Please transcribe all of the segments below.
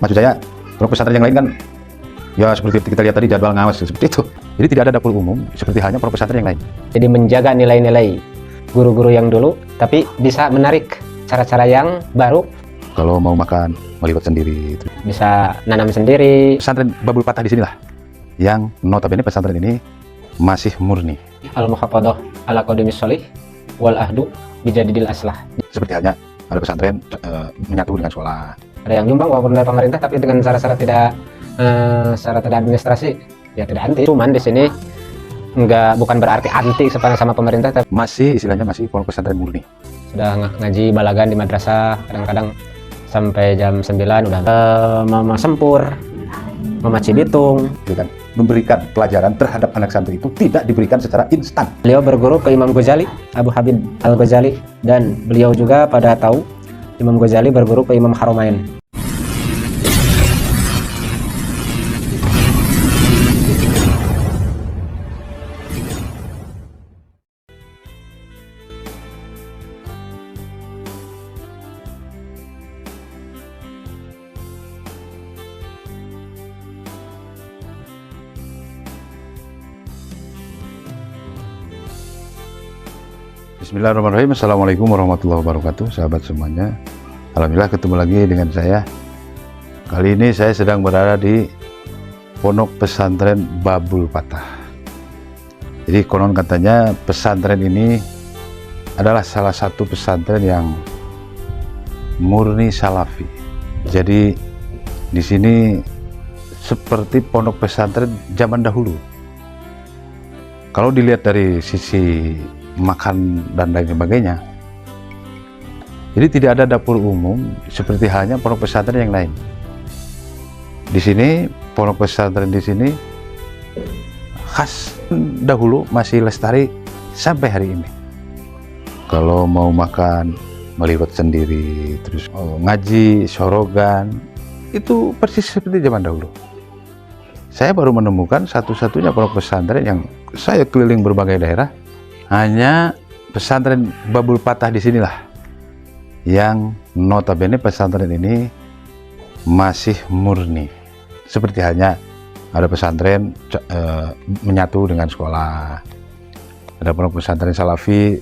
Maksud saya, pondok pesantren yang lain kan ya seperti kita lihat tadi jadwal ngawas seperti itu. Jadi tidak ada dapur umum seperti halnya pondok pesantren yang lain. Jadi menjaga nilai-nilai guru-guru yang dulu, tapi bisa menarik cara-cara yang baru. Kalau mau makan, melibat sendiri. Bisa nanam sendiri. Pesantren Babul Patah di sinilah yang notabene pesantren ini masih murni. Al-muhafadhah ala qadimis sholih wal ahdu bijadidil aslah. Seperti halnya ada pesantren menyatu dengan sekolah. Ada yang nyumbang walaupun dari pemerintah, tapi dengan syarat-syarat tidak administrasi, ya tidak anti. Cuman di sini bukan berarti anti sama pemerintah, tapi Masih istilahnya masih pondok pesantren murni. sudah ngaji balagan di madrasah, kadang-kadang sampai jam 9 udah Mama Sempur, Mama Cibitung. Gitu kan. Memberikan pelajaran terhadap anak santri itu tidak diberikan secara instan. Beliau berguru ke Imam Ghazali, Abu Habib Al-Ghazali, dan beliau juga pada tahu Imam Ghazali berguru ke Imam Haromain. Bismillahirrahmanirrahim. Assalamualaikum warahmatullahi wabarakatuh, sahabat semuanya. Alhamdulillah ketemu lagi dengan saya. Kali ini saya sedang berada di Pondok Pesantren Babul Patah. Jadi konon katanya pesantren ini adalah salah satu pesantren yang murni salafi. Jadi di sini seperti pondok pesantren zaman dahulu. Kalau dilihat dari sisi makan dan lain sebagainya, jadi tidak ada dapur umum seperti halnya pondok pesantren yang lain. Di sini pondok pesantren di sini khas dahulu masih lestari sampai hari ini. Kalau mau makan meliwat sendiri, terus ngaji sorogan, itu persis seperti zaman dahulu. Saya baru menemukan satu-satunya pondok pesantren yang saya keliling berbagai daerah, hanya pesantren Babul Patah di sinilah yang notabene pesantren ini masih murni. Seperti halnya ada pesantren menyatu dengan sekolah, ada pondok pesantren salafi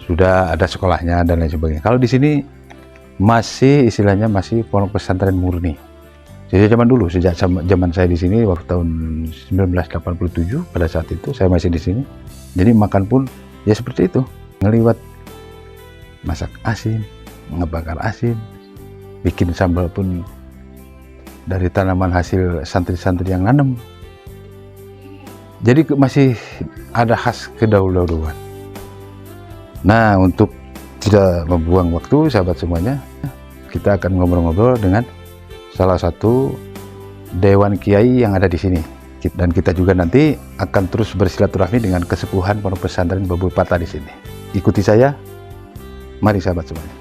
sudah ada sekolahnya dan lain sebagainya. Kalau di sini masih istilahnya masih pondok pesantren murni. Jadi zaman dulu, sejak zaman saya di sini waktu tahun 1987, pada saat itu saya masih di sini. Jadi makan pun ya seperti itu, ngeliwat masak asin, ngebakar asin, bikin sambal pun dari tanaman hasil santri-santri yang nanam. Jadi masih ada khas kedahuluan. Nah, untuk tidak membuang waktu sahabat semuanya, kita akan ngobrol-ngobrol dengan salah satu dewan kiai yang ada di sini. Dan kita juga nanti akan terus bersilaturahmi dengan kesepuhan pondok pesantren Babul Patah di sini. Ikuti saya, mari sahabat semuanya.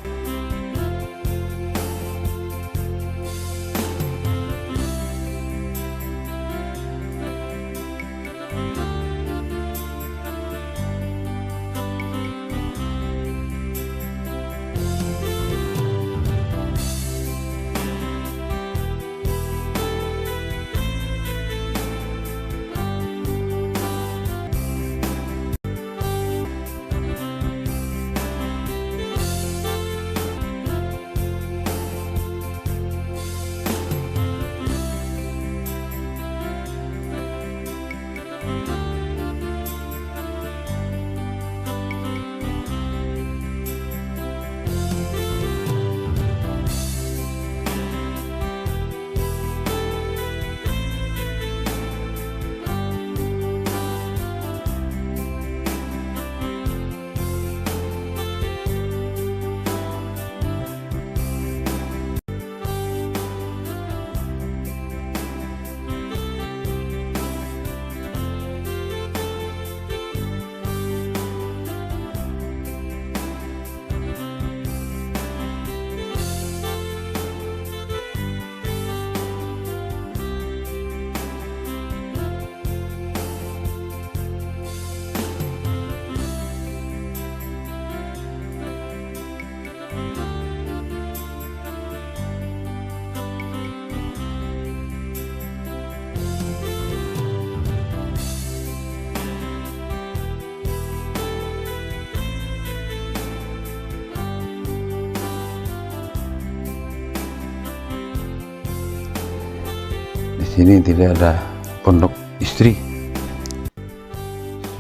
sini tidak ada pondok istri,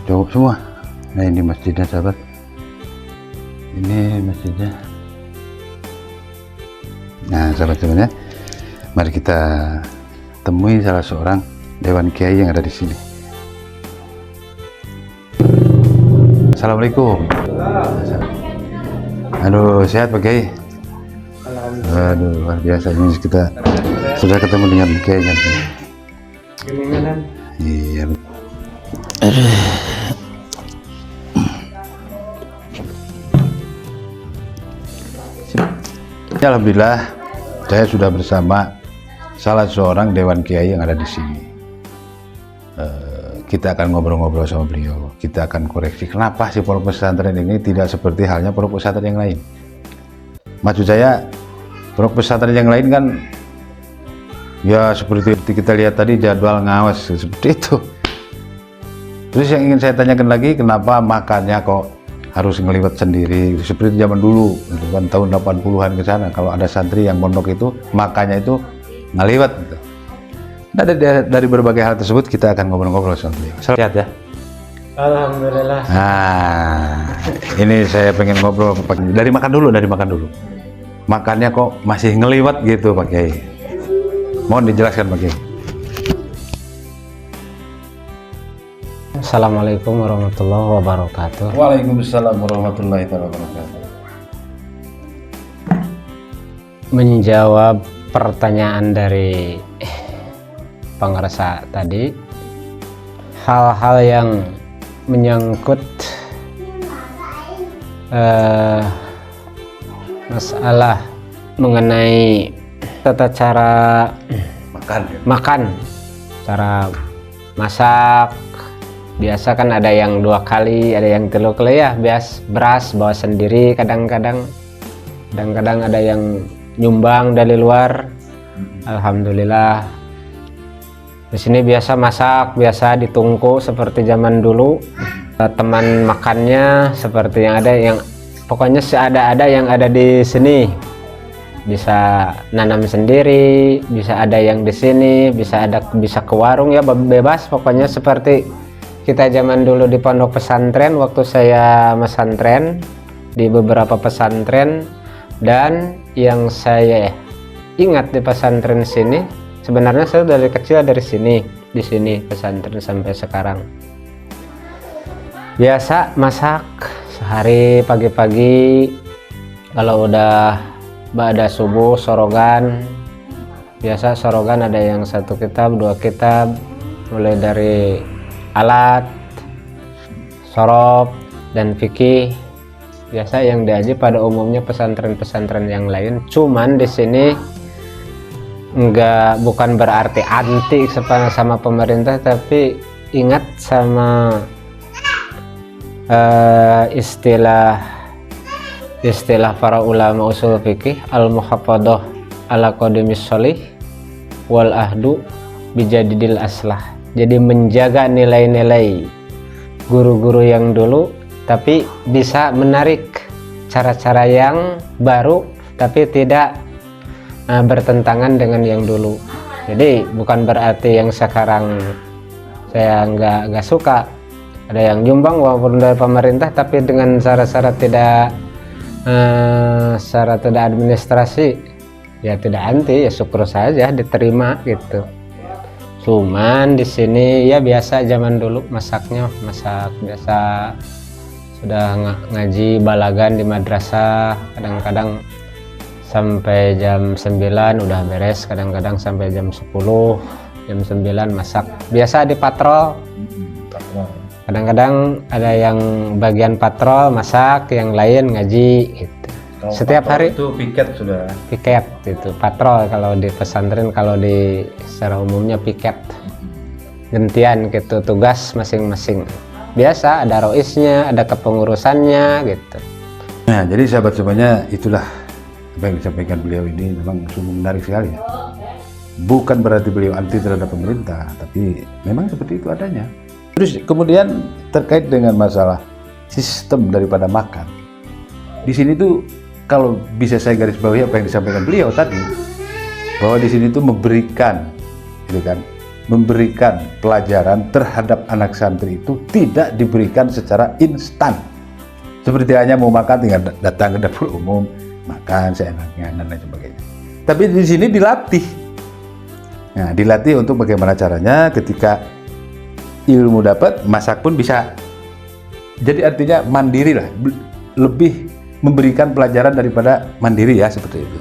cowok semua. Nah, ini masjidnya sahabat, ini masjidnya. Nah sahabat-sahabatnya, mari kita temui salah seorang dewan kiai yang ada di sini. Assalamualaikum. Aduh, sehat Pak Kiai? Aduh, luar biasa, ini kita sudah ketemu dengan Kiai kan? Iya. Alhamdulillah, saya sudah bersama salah seorang dewan kiai yang ada di sini. Kita akan ngobrol-ngobrol sama beliau. Kita akan koreksi kenapa sih pondok pesantren ini tidak seperti halnya pondok pesantren yang lain. Maksud saya, pondok pesantren yang lain kan ya seperti kita lihat tadi, jadwal ngawas seperti itu. Terus yang ingin saya tanyakan lagi, kenapa makannya kok harus ngeliwat sendiri seperti zaman dulu, itu kan tahun 80-an ke sana. Kalau ada santri yang pondok itu makannya itu ngeliwat gitu. Nah, dari berbagai hal tersebut kita akan ngobrol-ngobrol sama beliau. Sehat ya? Alhamdulillah. Nah, ini saya pengen ngobrol dari makan dulu. Makannya kok masih ngeliwat gitu Pak Kiai? Mohon dijelaskan Pak Kiai. Assalamualaikum warahmatullahi wabarakatuh. Waalaikumsalam warahmatullahi wabarakatuh. Menjawab pertanyaan dari pengresa tadi, hal-hal yang menyangkut masalah mengenai tata cara makan, cara masak. Biasa kan ada yang 2 kali, ada yang 3 kali ya. Beras bawa sendiri, kadang-kadang ada yang nyumbang dari luar. Alhamdulillah. Di sini biasa masak, biasa ditungku seperti zaman dulu. Teman makannya seperti yang ada, yang pokoknya ada yang ada di sini. Bisa nanam sendiri, bisa ada yang di sini, bisa ke warung ya, bebas pokoknya seperti kita zaman dulu di pondok pesantren. Waktu saya pesantren di beberapa pesantren, dan yang saya ingat di pesantren sini, sebenarnya saya dari kecil di sini pesantren sampai sekarang. Biasa masak sehari pagi-pagi, kalau udah ba'da subuh sorogan. Biasa sorogan ada yang 1 kitab, 2 kitab, mulai dari alat, sorop, dan fikih. Biasa yang diaji pada umumnya pesantren-pesantren yang lain. Cuman di sini bukan berarti anti sama pemerintah, tapi ingat sama istilah para ulama usul fikih, al-muhafadhah ala qadimis sholih wal ahdu bijadidil aslah. Jadi menjaga nilai-nilai guru-guru yang dulu, tapi bisa menarik cara-cara yang baru, tapi tidak bertentangan dengan yang dulu. Jadi bukan berarti yang sekarang saya nggak suka. Ada yang nyumbang walaupun dari pemerintah, tapi dengan syarat-syarat tidak administrasi, ya tidak anti, ya syukur saja diterima gitu. Cuman di sini ya biasa zaman dulu masak biasa, sudah ngaji balagan di madrasah, kadang-kadang sampai jam 9 udah beres, kadang-kadang sampai jam 10, jam 9 masak. Biasa di patrol. Kadang-kadang ada yang bagian patrol masak, yang lain ngaji gitu. Kalau setiap hari itu piket itu patrol. Kalau di pesantren, kalau di secara umumnya piket, gantian gitu tugas masing-masing. Biasa ada roisnya, ada kepengurusannya gitu. Nah, jadi sahabat-sahabatnya, itulah apa yang disampaikan beliau ini memang sungguh menarik sekali ya. Bukan berarti beliau anti terhadap pemerintah, tapi memang seperti itu adanya. Terus kemudian terkait dengan masalah sistem daripada makan, di sini tuh kalau bisa saya garis bawahi apa yang disampaikan beliau tadi, bahwa di sini tuh memberikan gitu kan, memberikan pelajaran terhadap anak santri itu tidak diberikan secara instan. Seperti hanya mau makan tinggal datang ke dapur umum, makan seenaknya dan lain sebagainya. Tapi di sini dilatih. Nah, dilatih untuk bagaimana caranya ketika ilmu dapat, masak pun bisa. Jadi artinya mandiri lah, lebih memberikan pelajaran daripada mandiri ya, seperti itu.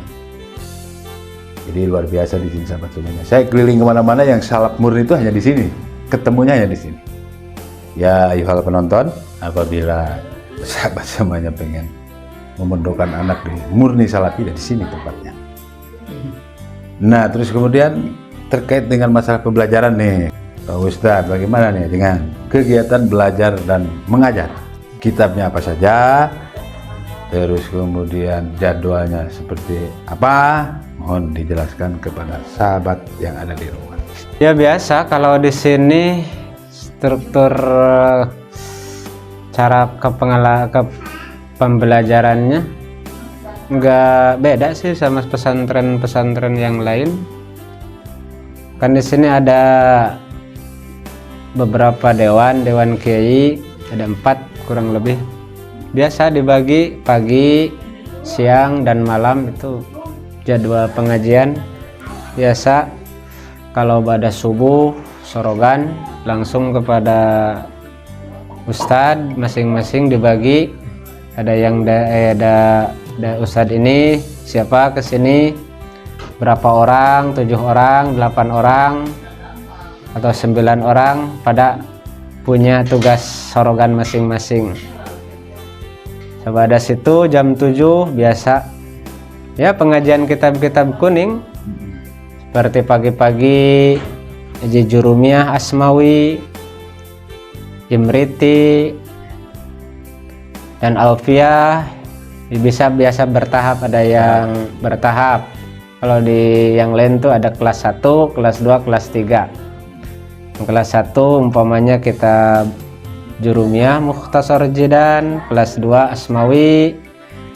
Jadi luar biasa di sini sahabat semuanya. Saya keliling kemana-mana yang salaf murni itu hanya di sini, ketemunya hanya di sini. Ya, ayuhal penonton, apabila sahabat semuanya pengen memondokan anak di murni salafi, di sini tempatnya. Nah, terus kemudian terkait dengan masalah pembelajaran nih, Pak Ustadz, bagaimana nih dengan kegiatan belajar dan mengajar? Kitabnya apa saja? Terus kemudian jadwalnya seperti apa? Mohon dijelaskan kepada sahabat yang ada di rumah. Ya biasa kalau di sini struktur cara pembelajarannya nggak beda sih sama pesantren-pesantren yang lain. Kan di sini ada beberapa dewan kiai, ada 4 kurang lebih. Biasa dibagi pagi, siang, dan malam itu jadwal pengajian. Biasa kalau pada subuh sorogan langsung kepada ustadz, masing-masing dibagi. Ada yang ada ustadz ini siapa kesini, berapa orang, 7 orang, 8 orang, atau 9 orang, pada punya tugas sorogan masing-masing. Pada situ jam 7 biasa ya pengajian kitab-kitab kuning, seperti pagi-pagi Haji Jurumiyah Asmawi, Imriti, dan Alfiyah. Biasa bertahap, ada yang bertahap. Kalau di yang lain tuh ada kelas 1, kelas 2, kelas 3. Kelas 1 umpamanya kitab Jurumiyah Mukhtasar Jidan, kelas 2 Asmawi,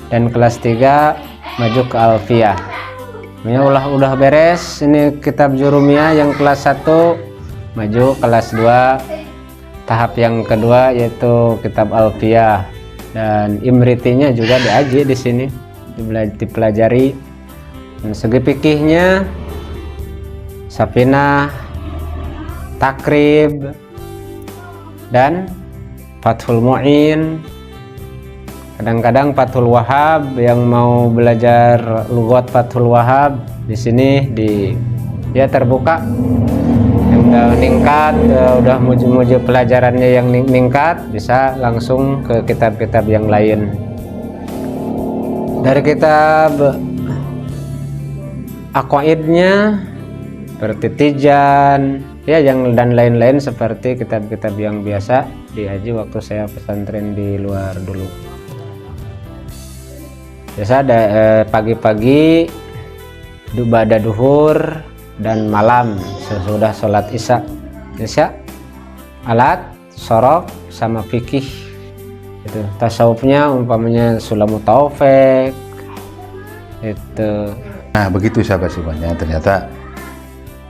dan kelas 3 maju ke Alfiyah. Ini udah beres ini kitab Jurumiyah yang kelas 1, maju kelas 2 tahap yang kedua yaitu kitab Alfiyah, dan Imritinya juga diaji di sini, dipelajari. Dan segi fikihnya Safinah, Takrib, dan Fathul Mu'in. Kadang-kadang Fathul Wahab, yang mau belajar lugat Fathul Wahab di sini dia terbuka. Yang udah meningkat, udah muji pelajarannya yang meningkat, bisa langsung ke kitab-kitab yang lain. Dari kitab aqaidnya seperti Tijan, ya yang dan lain-lain, seperti kitab-kitab yang biasa diaji waktu saya pesantren di luar dulu. Biasa ada pagi-pagi, ba'da duhur, dan malam sesudah sholat isya. Alat, sorok, sama fikih. Itu tasawufnya umpamanya Sulamut Taufik. Itu. Nah, begitu sahabat semuanya, ternyata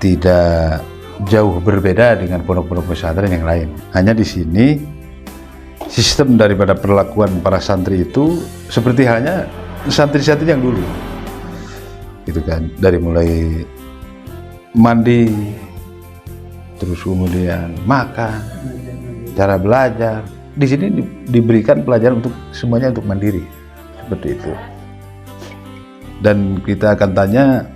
tidak jauh berbeda dengan pondok-pondok pesantren yang lain. Hanya di sini sistem daripada perlakuan para santri itu seperti halnya santri-santri yang dulu, gitu kan, dari mulai mandi, terus kemudian makan, cara belajar. Di sini diberikan pelajaran untuk semuanya untuk mandiri, seperti itu. Dan kita akan tanya,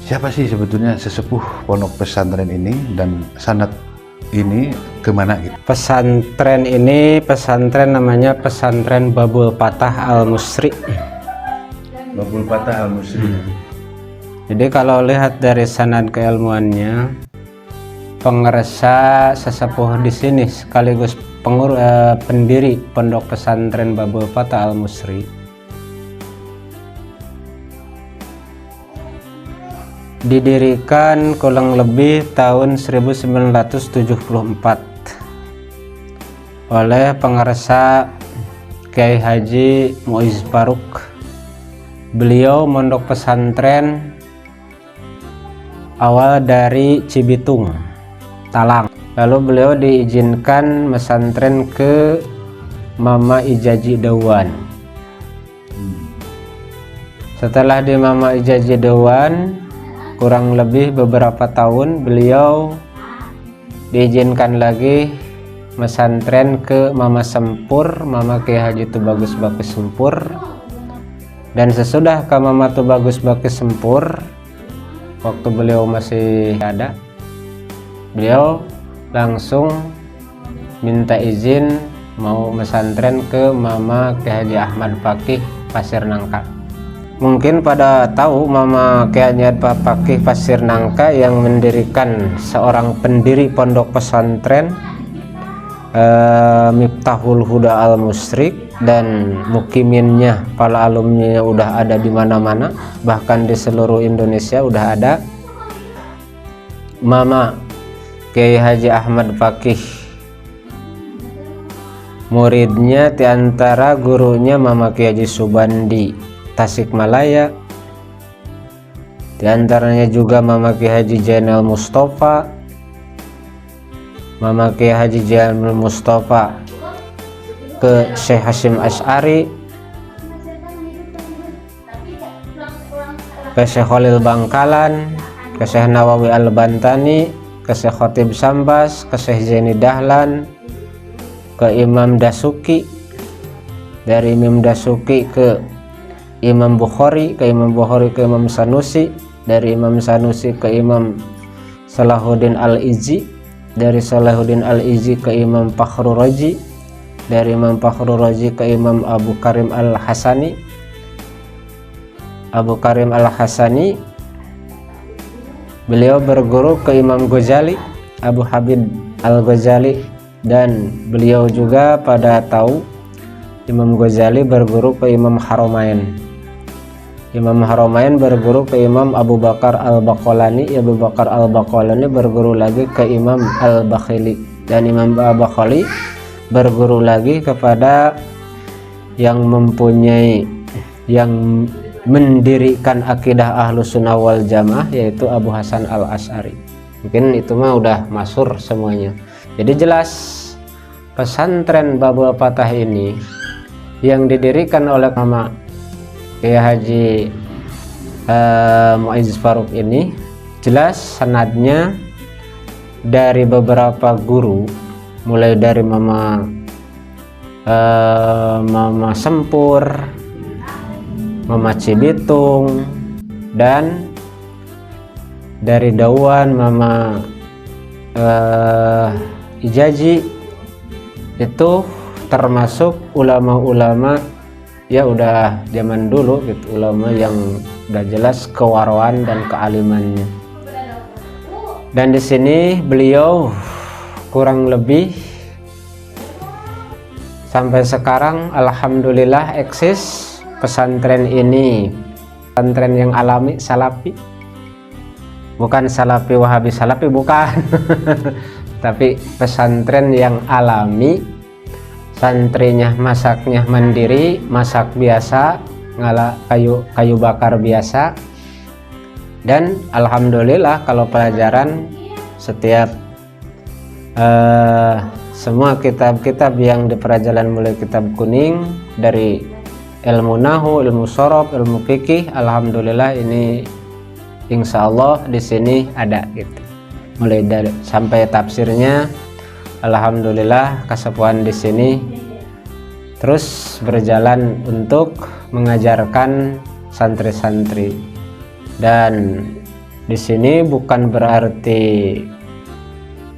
siapa sih sebetulnya sesepuh pondok pesantren ini dan sanad ini kemana gitu? Pesantren ini namanya Pesantren Babul Patah Al-Musri. Babul Patah Al-Musri. Jadi kalau lihat dari sanad keilmuannya, pengerasa sesepuh di sini sekaligus pendiri Pondok Pesantren Babul Patah Al-Musri. Didirikan kurang lebih tahun 1974 oleh pengarsa Kiai Haji Muiz Faruk. Beliau mondok pesantren awal dari Cibitung, Talang. Lalu beliau diizinkan mesantren ke Mama Ijaji Dewan. Setelah di Mama Ijaji Dewan kurang lebih beberapa tahun, beliau diizinkan lagi mesantren ke Mama Sempur, Mama Kiai Haji Tubagus Baki Sempur. Dan sesudah ke Mama Tubagus Baki Sempur, waktu beliau masih ada, beliau langsung minta izin mau mesantren ke Mama Kiai Haji Ahmad Fakih Pasir Nangka. Mungkin pada tahu Mama Kiai Haji Ahmad Fakih Pasir Nangka yang mendirikan seorang pendiri pondok pesantren Miftahul Huda Al Musyrik, dan mukiminnya para alumninya udah ada di mana-mana, bahkan di seluruh Indonesia udah ada. Mama Kiai Haji Ahmad Fakih, muridnya diantara gurunya Mama Kiai Haji Subandi Tasikmalaya, diantaranya juga Mama Kiai Haji Jainal Mustafa, Mama Kiai Haji Jainal Mustafa ke Syekh Hashim Asy'ari, ke Syekh Khalil Bangkalan, ke Syekh Nawawi Al-Bantani, ke Syekh Khatib Sambas, ke Syekh Zaini Dahlan, ke Imam Dasuki, dari Imam Dasuki ke Imam Bukhari, ke Imam Bukhari ke Imam Sanusi, dari Imam Sanusi ke Imam Salahuddin Al-Izzi, dari Salahuddin Al-Izzi ke Imam Fakhrur Razi, dari Imam Fakhrur Razi ke Imam Abu Karim Al-Hasani, Abu Karim Al-Hasani beliau berguru ke Imam Ghazali, Abu Habib Al-Ghazali, dan beliau juga pada tahu Imam Ghazali berguru ke Imam Haramain. Imam Haramain berguru ke Imam Abu Bakar Al-Baqalani, Abu Bakar Al-Baqalani berguru lagi ke Imam Al-Bakhili, dan Imam Al-Bakhili berguru lagi kepada yang mempunyai, yang mendirikan akidah Ahlus Sunnah wal Jamaah, yaitu Abu Hasan Al-Asy'ari. Mungkin itu mah udah masyhur semuanya. Jadi jelas pesantren Babul Fatah ini yang didirikan oleh Mama Kiai Haji Mu'izz Faruq ini jelas sanadnya dari beberapa guru, mulai dari Mama Sempur, Mama Cibitung, dan dari Dawan Mama Ijaji, itu termasuk ulama-ulama ya udah zaman dulu gitu, ulama yang udah jelas kewarwan dan kealimannya. Dan di sini beliau kurang lebih sampai sekarang alhamdulillah eksis pesantren ini, pesantren yang alami salafi, bukan salafi wahabi salafi, bukan tapi pesantren yang alami, santrinya masaknya mandiri, masak biasa, ngala kayu bakar biasa. Dan alhamdulillah kalau pelajaran setiap semua kitab-kitab yang dipelajaran, mulai kitab kuning dari ilmu nahu, ilmu sorof, ilmu fikih, alhamdulillah ini insya Allah di sini ada gitu. Mulai dari sampai tafsirnya, alhamdulillah kesepuhan di sini terus berjalan untuk mengajarkan santri-santri. Dan di sini bukan berarti,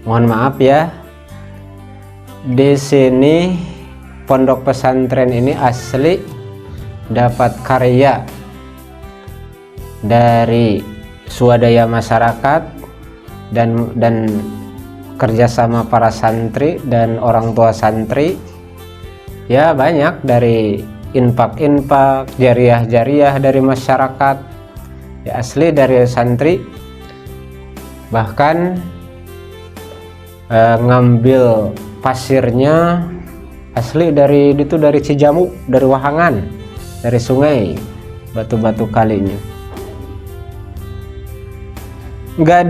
mohon maaf ya, di sini pondok pesantren ini asli dapat karya dari swadaya masyarakat dan kerjasama para santri dan orang tua santri. Ya banyak dari infak-infak, jariah-jariah dari masyarakat, ya asli dari santri. Bahkan ngambil pasirnya asli dari itu, dari Cijamu, dari Wahangan, dari sungai, batu-batu kalinya. nggak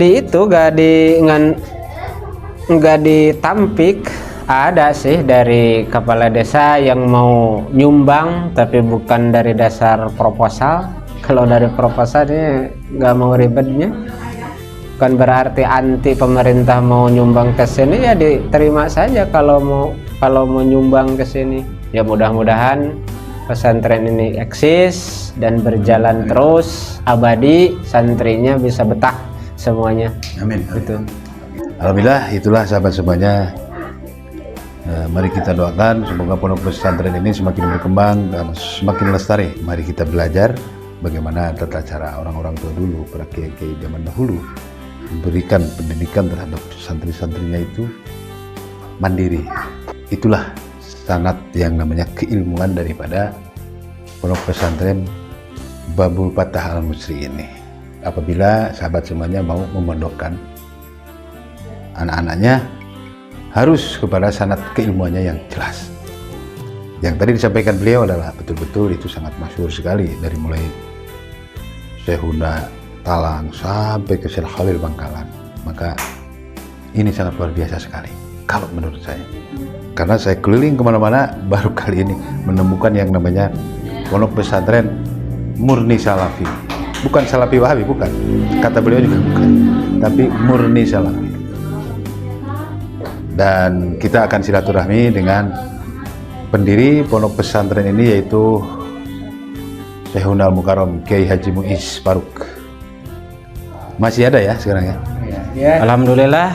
ditampik. Ada sih dari kepala desa yang mau nyumbang tapi bukan dari dasar proposal. Kalau dari proposal ini nggak mau ribetnya, bukan berarti anti pemerintah mau nyumbang ke sini, ya diterima saja kalau mau nyumbang ke sini. Ya mudah-mudahan pesantren ini eksis dan berjalan terus abadi, santrinya bisa betah semuanya. Amin. Gitu. Alhamdulillah, itulah sahabat semuanya. Mari kita doakan semoga pondok pesantren ini semakin berkembang dan semakin lestari. Mari kita belajar bagaimana tata cara orang-orang tua dulu, para kiai-kiai zaman dahulu, memberikan pendidikan terhadap santri-santrinya itu mandiri. Itulah sangat yang namanya keilmuan daripada pondok pesantren Babul Fatah Al-Musri ini. Apabila sahabat semuanya mau memondokkan anak-anaknya, harus kepada sanad keilmuannya yang jelas. Yang tadi disampaikan beliau adalah betul-betul itu sangat masyhur sekali, dari mulai Syekhuna Talang sampai ke Syekh Khalil Bangkalan. Maka ini sangat luar biasa sekali kalau menurut saya, karena saya keliling kemana-mana baru kali ini menemukan yang namanya pondok pesantren murni salafi, bukan salafi wahabi, bukan, kata beliau juga bukan, tapi murni salafi. Dan kita akan silaturahmi dengan pendiri pondok pesantren ini, yaitu Syekhuna Al-Mukarram Kiai Haji Muiz Faruk. Masih ada ya sekarang ya? Ya. Alhamdulillah,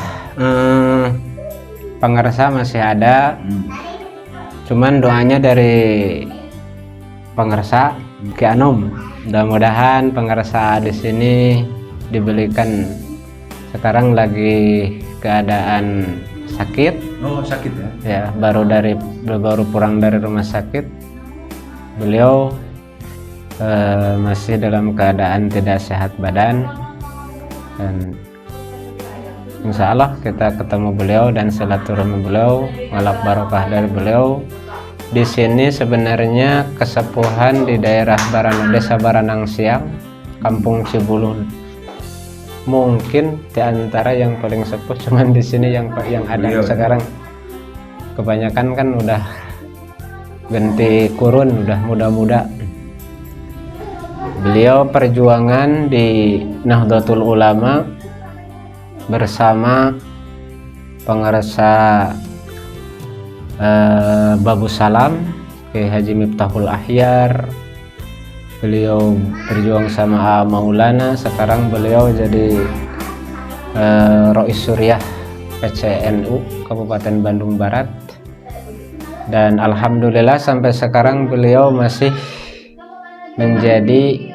pengersa masih ada. Cuman doanya dari pengersa Ki Anom, mudah-mudahan pengersa di sini dibelikan. Sekarang lagi keadaan sakit. Oh, sakit ya? Ya, baru pulang dari rumah sakit. Beliau masih dalam keadaan tidak sehat badan, dan insya Allah kita ketemu beliau dan silaturahmi beliau, ngalap barokah dari beliau. Di sini sebenarnya kesepuhan di daerah Desa Baranang Siang, Kampung Cibulu, mungkin di antara yang paling sepuh cuman di sini yang ada sekarang. Kebanyakan kan udah ganti kurun, udah muda-muda. Beliau perjuangan di Nahdlatul Ulama bersama pengersa Babu Salam, Kiai Haji Miftahul Ahyar. Beliau berjuang sama Maulana. Sekarang beliau jadi Rois Suriah PCNU Kabupaten Bandung Barat. Dan alhamdulillah sampai sekarang beliau masih menjadi